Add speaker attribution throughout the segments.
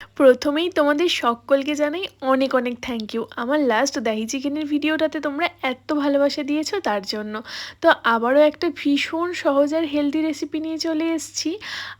Speaker 1: প্রথমেই তোমাদের সকলকে জানাই অনেক অনেক থ্যাংক ইউ আমার লাস্ট দাহি চিকেনের ভিডিওটাতে তোমরা এত ভালোবাসা দিয়েছো তার জন্য। তো আবারও একটা ভীষণ সহজ আর হেলদি রেসিপি নিয়ে চলে এসেছি।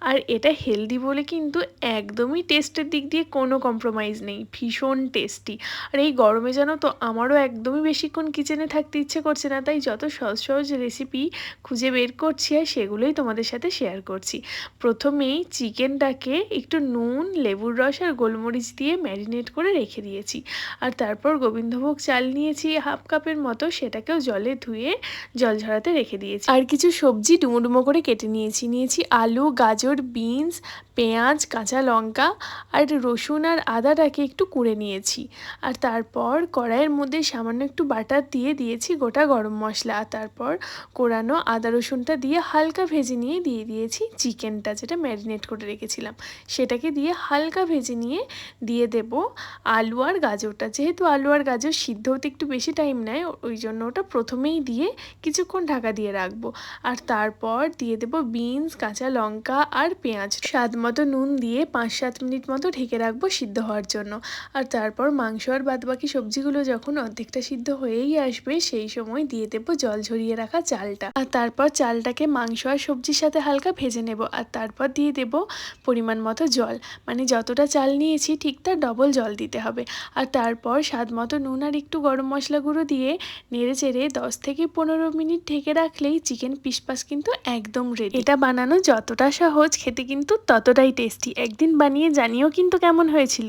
Speaker 1: আর এটা হেলদি বলে কিন্তু একদমই টেস্টের দিক দিয়ে কোনো কম্প্রোমাইজ নেই, ভীষণ টেস্টি। আর এই গরমে জানো তো আমারও একদমই বেশিক্ষণ কিচেনে থাকতে ইচ্ছে করছে না, তাই যত সহজ সহজ রেসিপি খুঁজে বের করছি আর সেগুলোই তোমাদের সাথে শেয়ার করছি। প্রথমেই চিকেনটাকে একটু নুন, লেবুর রস আর গোলমরিচ দিয়ে ম্যারিনেট করে রেখে দিয়েছি। আর তারপর গোবিন্দভোগ চাল নিয়েছি হাফ কাপের মতো, সেটাকেও জলে ধুয়ে জল ঝরাতে রেখে দিয়েছি। আর কিছু সবজি ডুমো ডুমো করে কেটে নিয়েছি আলু, গাজর, বিনস, পেঁয়াজ, কাঁচা লঙ্কা আর রসুন আর আদাটাকে একটু কুড়ে নিয়েছি। আর তারপর কড়াইয়ের মধ্যে সামান্য একটু বাটার দিয়ে দিয়েছি গোটা গরম মশলা। আর তারপর কোরানো আদা রসুনটা দিয়ে হালকা ভেজে নিয়ে দিয়ে দিয়েছি চিকেনটা যেটা ম্যারিনেট করে রেখেছিলাম, সেটাকে দিয়ে হালকা ভেজে নিয়ে দিয়ে দেব আলু আর গাজরটা। যেহেতু আলু আর গাজর সিদ্ধ হতে একটু বেশি টাইম নেয়, ওই জন্য ওটা প্রথমেই দিয়ে কিছুক্ষণ ঢাকা দিয়ে রাখবো। আর তারপর দিয়ে দেব বিনস, কাঁচা লঙ্কা আর পেঁয়াজ। স্বাদ মতো নুন দিয়ে 5-7 মিনিট মতো ঢেকে রাখবো সিদ্ধ হওয়ার জন্য। আর তারপর মাংস আর বাদবাকি সবজিগুলো যখন অর্ধেকটা সিদ্ধ হয়েই আসবে, সেই সময় দিয়ে দেবো জল ঝরিয়ে রাখা চালটা। আর তারপর চালটাকে মাংস আর সবজির সাথে হালকা ভেজে নেব। আর তারপর দিয়ে দেব পরিমাণ মতো জল, মানে যতটা চাল নিয়েছি ঠিক তার ডবল জল দিতে হবে। আর তারপর স্বাদ মতো নুন আর একটু গরম মশলা গুঁড়ো দিয়ে নেড়ে চেড়ে 10 থেকে 15 মিনিট ঢেকে রাখলেই চিকেন পিসপাস কিন্তু একদম রেডি। এটা বানানো যতটা সহজ, খেতে কিন্তু ততটাই টেস্টি। একদিন বানিয়ে জানিও কিন্তু কেমন হয়েছিল।